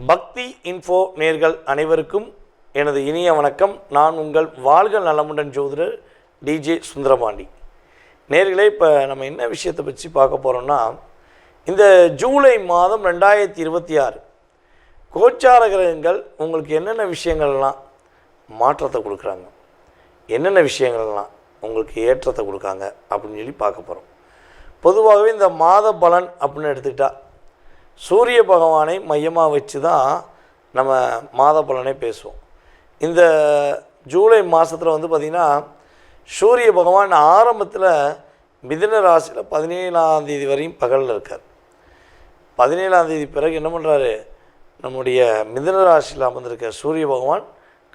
பக்தி இன்ஃபோ நேர்கள் அனைவருக்கும் எனது இனிய வணக்கம். நான் உங்கள் வாழ்க நலமுடன் ஜோதிடர் டிஜே சுந்தரபாண்டி. நேர்களே, இப்போ நம்ம என்ன விஷயத்தை பற்றி பார்க்க போகிறோம்னா, இந்த ஜூலை மாதம் 2026 கோச்சார கிரகங்கள் உங்களுக்கு என்னென்ன விஷயங்கள்லாம் மாற்றத்தை கொடுக்குறாங்க, என்னென்ன விஷயங்கள்லாம் உங்களுக்கு ஏற்றத்தை கொடுக்காங்க அப்படின்னு சொல்லி பார்க்க போகிறோம். பொதுவாகவே இந்த மாத பலன் அப்படின்னு எடுத்துக்கிட்டால் சூரிய பகவானை மையமாக வச்சு தான் நம்ம மாத பலனை பேசுவோம். இந்த ஜூலை மாதத்தில் பார்த்திங்கன்னா சூரிய பகவான் ஆரம்பத்தில் மிதுன ராசியில் 17ஆம் தேதி வரையும் பகலில் இருக்கார். 17ஆம் தேதி பிறகு என்ன பண்ணுறாரு, நம்முடைய மிதுன ராசியில் அமர்ந்திருக்க சூரிய பகவான்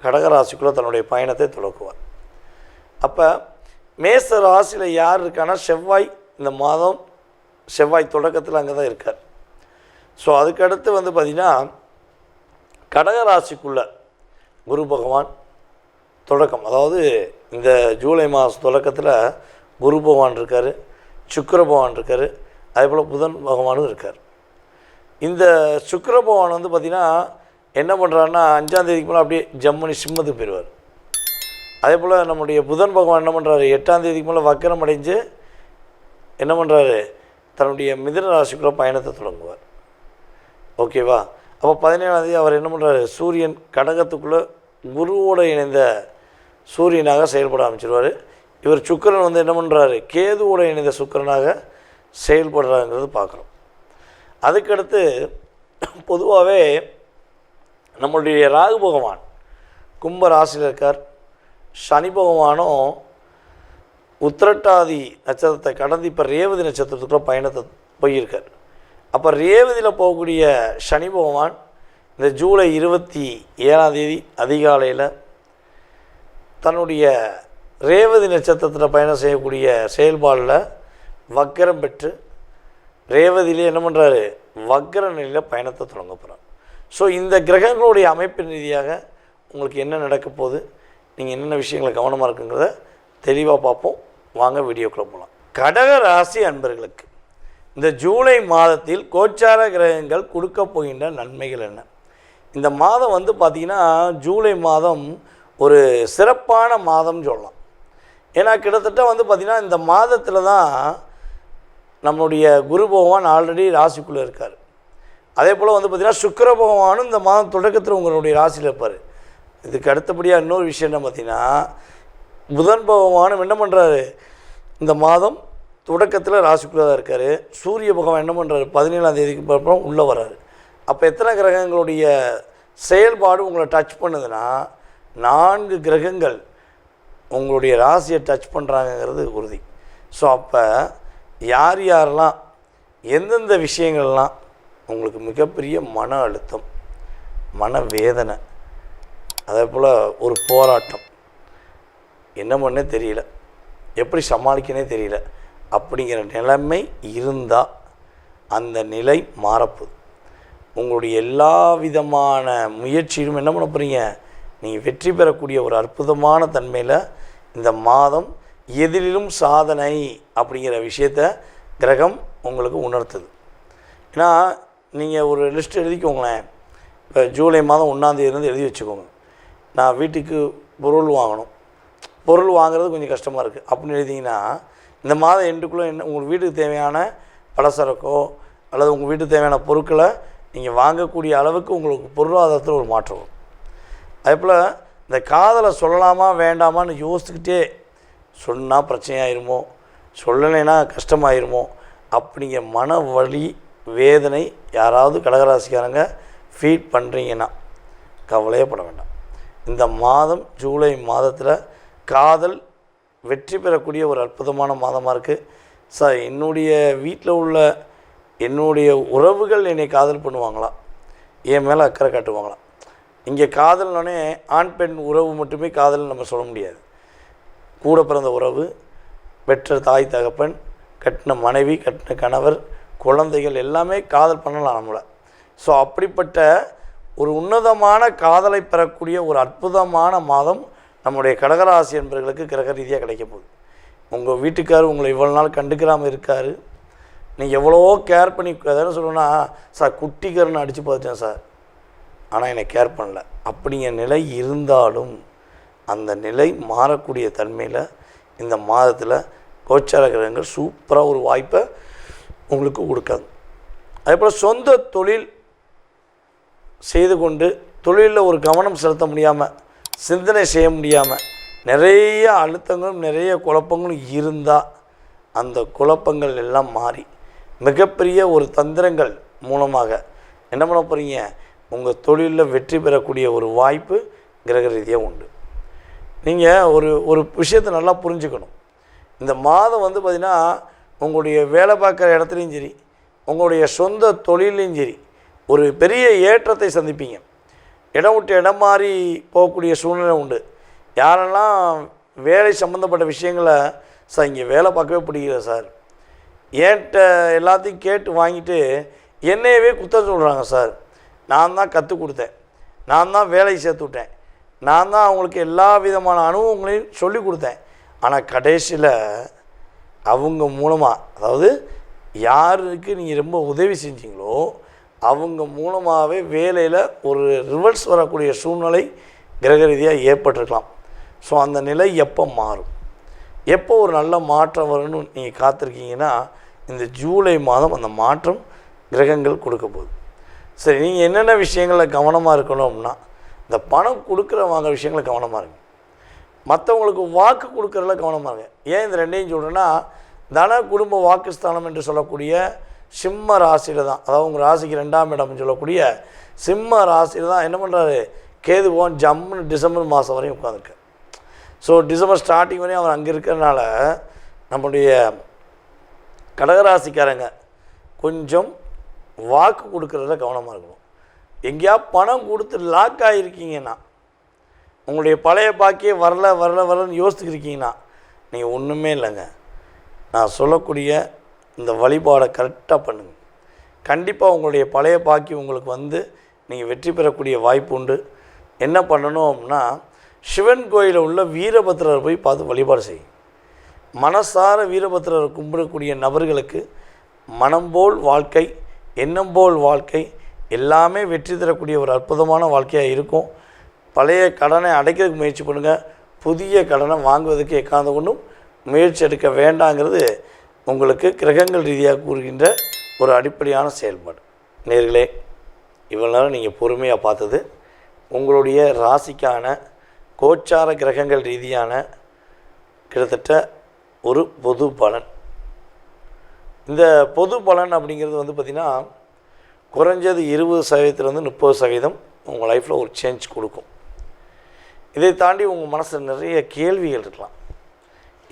கடக ராசிக்குள்ளே தன்னுடைய பயணத்தை தொடக்குவார். அப்போ மேச ராசியில் யார் இருக்கான்னா செவ்வாய், இந்த மாதம் செவ்வாய் தொடக்கத்தில் அங்கே தான் இருக்கார். ஸோ அதுக்கடுத்து பார்த்திங்கன்னா கடகராசிக்குள்ள குரு பகவான் தொடக்கம், அதாவது இந்த ஜூலை மாதம் தொடக்கத்தில் குரு பகவான் இருக்கார், சுக்கிர பகவான் இருக்கார், அதே போல் புதன் பகவானும் இருக்கார். இந்த சுக்கிர பகவான் பார்த்திங்கன்னா என்ன பண்ணுறாருன்னா 5ஆம் தேதிக்கு மேலே அப்படியே ஜம்மனி சிம்மத்துக்கு போயிடுவார். அதே போல் நம்முடைய புதன் பகவான் என்ன பண்ணுறாரு, 8ஆம் தேதிக்கு மேலே வக்கரம் அடைஞ்சு என்ன பண்ணுறாரு, தன்னுடைய மிதுன ராசிக்குள்ளே பயணத்தை தொடங்குவார். ஓகேவா? அப்போ 17ஆம் தேதி அவர் என்ன பண்ணுறாரு, சூரியன் கடகத்துக்குள்ளே குருவோடு இணைந்த சூரியனாக செயல்பட ஆரம்பிச்சிருவார். இவர் சுக்கிரன் என்ன பண்ணுறாரு, கேதுவோடு இணைந்த சுக்கிரனாக செயல்படுறாங்கிறது பார்க்குறோம். அதுக்கடுத்து பொதுவாகவே நம்மளுடைய ராகு பகவான் கும்ப ராசியில் இருக்கார். சனி பகவானும் உத்திரட்டாதி நட்சத்திரத்தை கடந்து இப்போ ரேவதி நட்சத்திரத்துக்குள்ளே பயணத்தை போயிருக்கார். அப்போ ரேவதியில் போகக்கூடிய சனி பகவான் இந்த ஜூலை 27ஆம் தேதி அதிகாலையில் தன்னுடைய ரேவதி நட்சத்திரத்தில் பயணம் செய்யக்கூடிய செயல்பாடில் வக்கரம் பெற்று ரேவதியிலே என்ன பண்ணுறாரு, வக்கர நிலையில் பயணத்தை தொடங்க போகிறார். ஸோ இந்த கிரகங்களுடைய அமைப்பின் ரீதியாக உங்களுக்கு என்ன நடக்க போகுது, நீங்கள் என்னென்ன விஷயங்களை கவனமாக இருக்குங்கிறத தெளிவாக பார்ப்போம். வாங்க வீடியோக்குள்ளே போகலாம். கடக ராசி அன்பர்களுக்கு இந்த ஜூலை மாதத்தில் கோச்சார கிரகங்கள் கொடுக்க போகின்ற நன்மைகள் என்ன? இந்த மாதம் பார்த்திங்கன்னா ஜூலை மாதம் ஒரு சிறப்பான மாதம்னு சொல்லலாம். ஏன்னா கிட்டத்தட்ட பார்த்திங்கன்னா இந்த மாதத்தில் தான் நம்முடைய குரு பகவான் ஆல்ரெடி ராசிக்குள்ளே இருக்கார். அதே போல் பார்த்திங்கன்னா சுக்கிர பகவானும் இந்த மாதம் தொடக்கத்தில் உங்களுடைய ராசியில் இருப்பார். இதுக்கு அடுத்தபடியாக இன்னொரு விஷயம் என்ன பார்த்திங்கன்னா, புதன் பகவானும் என்ன பண்ணுறாரு, இந்த மாதம் தொடக்கத்தில் ராசிக்குள்ளே தான் இருக்கார். சூரிய பகவான் என்ன பண்ணுறாரு, 17ஆம் தேதிக்கு அப்புறம் உள்ளே வர்றாரு. அப்போ எத்தனை கிரகங்களுடைய செயல்பாடு உங்களை டச் பண்ணுதுன்னா, 4 கிரகங்கள் உங்களுடைய ராசியை டச் பண்ணுறாங்கங்கிறது உறுதி. ஸோ அப்போ யார் யாரெல்லாம் எந்தெந்த விஷயங்கள்லாம் உங்களுக்கு மிகப்பெரிய மன அழுத்தம், மனவேதனை, அதே போல் ஒரு போராட்டம், என்ன பண்ணே தெரியல, எப்படி சமாளிக்கனே தெரியல அப்படிங்கிற நிலைமை இருந்தால் அந்த நிலை மாறப்போகுது. உங்களுடைய எல்லா விதமான முயற்சியிலும் என்ன பண்ண போகிறீங்க, நீங்கள் வெற்றி பெறக்கூடிய ஒரு அற்புதமான தன்மையில் இந்த மாதம் எதிலும் சாதனை அப்படிங்கிற விஷயத்தை கிரகம் உங்களுக்கு உணர்த்துது. ஏன்னா நீங்கள் ஒரு லிஸ்ட் எழுதிக்கோங்களேன். இப்போ ஜூலை மாதம் 1ஆம் தேதியிலேருந்து எழுதி வச்சுக்கோங்க, நான் வீட்டுக்கு பொருள் வாங்கணும், பொருள் வாங்குறது கொஞ்சம் கஷ்டமாக இருக்குது அப்படின்னு எழுதிங்கன்னா, இந்த மாதம் எண்டுக்குள்ளே என்ன உங்கள் வீட்டுக்கு தேவையான பலசரக்கோ அல்லது உங்கள் வீட்டுக்கு தேவையான பொருட்களை நீங்கள் வாங்கக்கூடிய அளவுக்கு உங்களுக்கு பொருளாதாரத்தில் ஒரு மாற்றம் வரும். அதே போல் இந்த காதலை சொல்லலாமா வேண்டாமான்னு யோசிச்சுக்கிட்டே சொன்னால் பிரச்சனையாயிருமோ, சொல்லலைன்னா கஷ்டமாயிருமோ அப்படிங்கிற மன வலி வேதனை யாராவது கடகராசிக்காரங்க ஃபீல் பண்ணுறீங்கன்னா கவலையே பட வேண்டாம். இந்த மாதம் ஜூலை மாதத்தில் காதல் வெற்றி பெறக்கூடிய ஒரு அற்புதமான மாதமாக இருக்குது. சார், என்னுடைய வீட்டில் உள்ள என்னுடைய உறவுகள் என்னை காதல் பண்ணுவாங்களா, என் மேலே அக்கறை காட்டுவாங்களா? இங்கே காதல்னோடனே ஆண் பெண் உறவு மட்டுமே காதல்னு நம்ம சொல்ல முடியாது. கூட பிறந்த உறவு, பெற்ற தாய் தகப்பன், கட்டின மனைவி, கட்டின கணவர், குழந்தைகள் எல்லாமே காதல் பண்ணலாம் நம்மளை. ஸோ அப்படிப்பட்ட ஒரு உன்னதமான காதலை பெறக்கூடிய ஒரு அற்புதமான மாதம் நம்முடைய கடகராசி என்பவர்களுக்கு கிரக ரீதியாக கிடைக்க போகுது. உங்கள் வீட்டுக்காரர் உங்களை இவ்வளோ நாள் கண்டுக்கிறாமல் இருக்கார், நீங்கள் எவ்வளவோ கேர் பண்ணி, எதாவது சொல்லணும்னா, சார் குட்டிக்காரன்னு அடித்து பார்த்துட்டேன் சார், ஆனால் என்னை கேர் பண்ணல அப்படிங்கிற நிலை இருந்தாலும் அந்த நிலை மாறக்கூடிய தன்மையில் இந்த மாதத்தில் கோச்சார கிரகங்கள் சூப்பராக ஒரு வாய்ப்பை உங்களுக்கு கொடுக்காது. அதே போல் சொந்த தொழில் செய்து கொண்டு தொழிலில் ஒரு கவனம் செலுத்த முடியாமல், சிந்தனை செய்ய முடியாமல், நிறைய அழுத்தங்களும் நிறைய குழப்பங்களும் இருந்தால் அந்த குழப்பங்கள் எல்லாம் மாறி மிகப்பெரிய ஒரு தந்திரங்கள் மூலமாக என்ன பண்ண போகிறீங்க, உங்கள் தொழிலில் வெற்றி பெறக்கூடிய ஒரு வாய்ப்பு கிரக ரீதியாக உண்டு. நீங்கள் ஒரு விஷயத்தை நல்லா புரிஞ்சுக்கணும். இந்த மாதம் பார்த்திங்கன்னா உங்களுடைய வேலை பார்க்குற இடத்துலையும் சரி, உங்களுடைய சொந்த தொழிலையும் சரி ஒரு பெரிய ஏற்றத்தை சந்திப்பீங்க. இடம் விட்டு இடம் மாறி போகக்கூடிய சூழ்நிலை உண்டு. யாரெல்லாம் வேலை சம்மந்தப்பட்ட விஷயங்களை சார் இங்கே வேலை பார்க்கவே பிடிக்கல சார், ஏன்ட்ட எல்லாத்தையும் கேட்டு வாங்கிட்டு என்னையவே குத்தம் சொல்கிறாங்க சார், நான் தான் கற்றுக் கொடுத்தேன், நான் தான் வேலையை சேர்த்து விட்டேன், நான் தான் அவங்களுக்கு எல்லா விதமான அனுபவங்களையும் சொல்லி கொடுத்தேன், ஆனால் கடைசியில் அவங்க மூலமாக, அதாவது யாருக்கு நீங்கள் ரொம்ப உதவி செஞ்சீங்களோ அவங்க மூலமாகவே வேலையில் ஒரு ரிவர்ஸ் வரக்கூடிய சூழ்நிலை கிரக ரீதியாக ஏற்பட்டிருக்கலாம். ஸோ அந்த நிலை எப்போ மாறும், எப்போ ஒரு நல்ல மாற்றம் வரும்னு நீங்கள் காத்திருக்கீங்கன்னா இந்த ஜூலை மாதம் அந்த மாற்றம் கிரகங்கள் கொடுக்க போகுது. சரி, நீங்கள் என்னென்ன விஷயங்களில் கவனமாக இருக்கணும் அப்படின்னா, இந்த பணம் கொடுக்குற வாங்குற விஷயங்களில் கவனமாக இருங்க. மற்றவங்களுக்கு வாக்கு கொடுக்குறதுல கவனமாக இருங்க. ஏன் இந்த ரெண்டையும் சொல்கிறேன்னா, தன குடும்ப வாக்குஸ்தானம் என்று சொல்லக்கூடிய சிம்ம ராசியில் தான், அதாவது உங்கள் ராசிக்கு 2ஆம் இடம்னு சொல்லக்கூடிய சிம்ம ராசியில் தான் என்ன பண்ணுறாரு கேது பகவான் ஜம்முன்னு டிசம்பர் மாதம் வரையும் உட்காந்துருக்கு. ஸோ டிசம்பர் ஸ்டார்டிங் வரையும் அவர் அங்கே இருக்கிறதுனால நம்முடைய கடகராசிக்காரங்க கொஞ்சம் வாக்கு கொடுக்குறதுல கவனமாக இருக்கணும். எங்கேயா பணம் கொடுத்து லாக் ஆகிருக்கீங்கன்னா, உங்களுடைய பழைய பாக்கியே வரலன்னு யோசிச்சுருக்கீங்கன்னா நீங்கள் ஒன்றுமே இல்லைங்க. நான் சொல்லக்கூடிய இந்த வழிபாடை கரெக்டாக பண்ணுங்கள். கண்டிப்பாக உங்களுடைய பழைய பாக்கி உங்களுக்கு நீங்கள் வெற்றி பெறக்கூடிய வாய்ப்பு உண்டு. என்ன பண்ணணும் அப்படின்னா, சிவன் கோயிலில் உள்ள வீரபத்திரரை போய் பார்த்து வழிபாடு செய்யும். மனசார வீரபத்திரரை கும்பிடக்கூடிய நபர்களுக்கு மனம் போல் வாழ்க்கை, எண்ணம் போல் வாழ்க்கை எல்லாமே வெற்றி தரக்கூடிய ஒரு அற்புதமான வாழ்க்கையாக இருக்கும். பழைய கடனை அடைக்கிறதுக்கு முயற்சி பண்ணுங்கள். புதிய கடனை வாங்குவதற்கு எக்காந்த கொண்டும் முயற்சி எடுக்க வேண்டாங்கிறது உங்களுக்கு கிரகங்கள் ரீதியாக கூறுகின்ற ஒரு அடிப்படையான செயல்பாடு. நேர்களே, இவ்வளோ நேரம் நீங்கள் பொறுமையாக பார்த்தது உங்களுடைய ராசிக்கான கோச்சார கிரகங்கள் ரீதியான கிட்டத்தட்ட ஒரு பொது பலன். இந்த பொது பலன் அப்படிங்கிறது பார்த்திங்கன்னா குறைஞ்சது 20% 30% உங்கள் லைஃப்பில் ஒரு சேஞ்ச் கொடுக்கும். இதை தாண்டி உங்கள் மனசில் நிறைய கேள்விகள் இருக்கலாம்.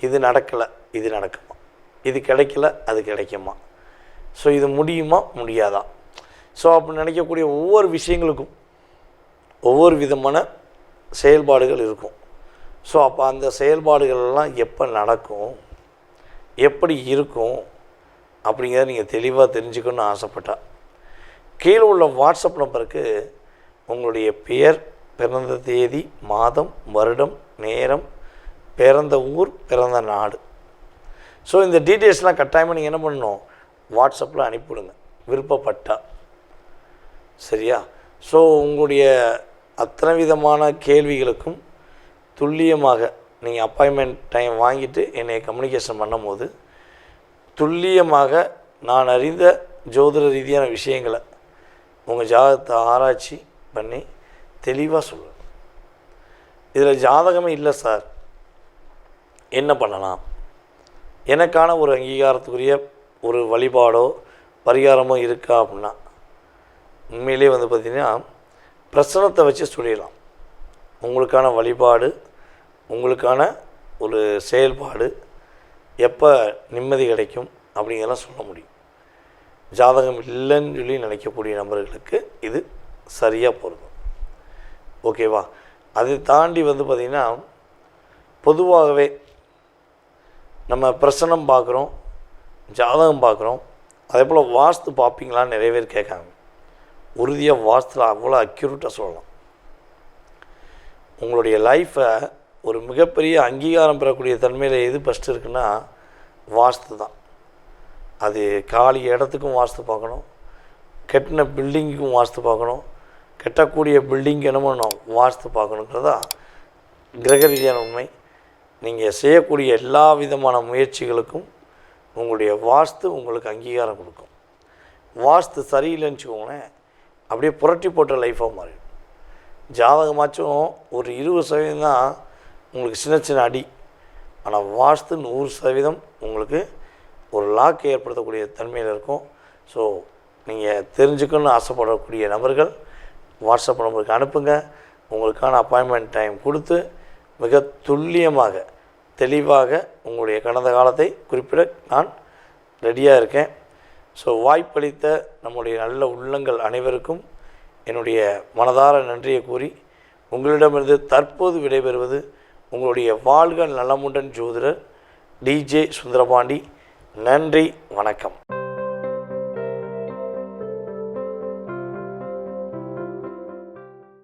இது நடக்கலை, இது நடக்குமா, இது கிடைக்கல, அது கிடைக்குமா, ஸோ இது முடியுமா முடியாதா, ஸோ அப்படி நினைக்கக்கூடிய ஒவ்வொரு விஷயங்களுக்கும் ஒவ்வொரு விதமான செயல்பாடுகள் இருக்கும். ஸோ அப்போ அந்த செயல்பாடுகள்லாம் எப்போ நடக்கும், எப்படி இருக்கும் அப்படிங்கிறத நீங்கள் தெளிவாக தெரிஞ்சுக்கணுன்னு ஆசைப்பட்டா கீழே உள்ள வாட்ஸ்அப் நம்பருக்கு உங்களுடைய பெயர், பிறந்த தேதி, மாதம், வருடம், நேரம், பிறந்த ஊர், பிறந்த நாடு, ஸோ இந்த டீட்டெயில்ஸ்லாம் கட்டாயமாக நீங்கள் என்ன பண்ணணும், வாட்ஸ்அப்பில் அனுப்பிவிடுங்க விருப்பப்பட்டா. சரியா? ஸோ உங்களுடைய அத்தனை விதமான கேள்விகளுக்கும் துல்லியமாக நீங்கள் அப்பாயின்மெண்ட் டைம் வாங்கிட்டு என்னை கம்யூனிகேஷன் பண்ணும்போது துல்லியமாக நான் அறிந்த ஜோதிட ரீதியான விஷயங்களை உங்கள் ஜாதகத்தை ஆராய்ச்சி பண்ணி தெளிவாக சொல்லுங்கள். இதில் ஜாதகமே இல்லை சார், என்ன பண்ணலாம், எனக்கான ஒரு அங்கீகாரத்துக்குரிய ஒரு வழிபாடோ பரிகாரமோ இருக்கா அப்படின்னா உண்மையிலே பார்த்திங்கன்னா பிரசனத்தை வச்சு சொல்லிடலாம். உங்களுக்கான வழிபாடு, உங்களுக்கான ஒரு செயல்பாடு, எப்போ நிம்மதி கிடைக்கும் அப்படிங்கிறலாம் சொல்ல முடியும். ஜாதகம் இல்லைன்னு சொல்லி நினைக்கக்கூடிய நபர்களுக்கு இது சரியாக பொருந்தும். ஓகேவா? அதை தாண்டி பார்த்திங்கன்னா பொதுவாகவே நம்ம பிரசனம் பார்க்குறோம், ஜாதகம் பார்க்குறோம், அதே போல் வாஸ்து பார்ப்பீங்களான்னு நிறைய பேர் கேட்காங்க. உறுதியாக வாஸ்துவில் அவ்வளோ அக்யூரேட்டாக சொல்லலாம். உங்களுடைய லைஃப்பை ஒரு மிகப்பெரிய அங்கீகாரம் பெறக்கூடிய தன்மையில் எது ஃபஸ்ட்டு இருக்குன்னா வாஸ்து தான். அது காலி இடத்துக்கும் வாஸ்து பார்க்கணும், கட்டின பில்டிங்குக்கும் வாஸ்து பார்க்கணும், கட்டக்கூடிய பில்டிங் என்னமோ நான் வாஸ்து பார்க்கணுங்கிறதா கிரக ரீதியான உண்மை. நீங்கள் செய்யக்கூடிய எல்லா விதமான முயற்சிகளுக்கும் உங்களுடைய வாஸ்து உங்களுக்கு அங்கீகாரம் கொடுக்கும். வாஸ்து சரியில்லைன்னு வச்சுக்கோங்களேன், அப்படியே புரட்டி போட்ட லைஃபாக மாறிடும். ஜாதகமாச்சும் ஒரு 20% தான் உங்களுக்கு சின்ன சின்ன அடி, ஆனால் வாஸ்து 100% உங்களுக்கு ஒரு லாக் ஏற்படுத்தக்கூடிய தன்மையில் இருக்கும். ஸோ நீங்கள் தெரிஞ்சுக்கணுன்னு ஆசைப்படக்கூடிய நபர்கள் வாட்ஸ்அப் நம்பருக்கு அனுப்புங்க. உங்களுக்கான அப்பாயின்மெண்ட் டைம் கொடுத்து மிக துல்லியமாக தெளிவாக உங்களுடைய கடந்த காலத்தை குறிப்பிட நான் ரெடியாக இருக்கேன். ஸோ வாய்ப்பளித்த நம்முடைய நல்ல உள்ளங்கள் அனைவருக்கும் என்னுடைய மனதார நன்றியை கூறி உங்களிடமிருந்து தற்போது விடைபெறுவது உங்களுடைய வாழ்க நலமுடன் ஜோதிடர் DJ சுந்தரபாண்டி. நன்றி, வணக்கம்.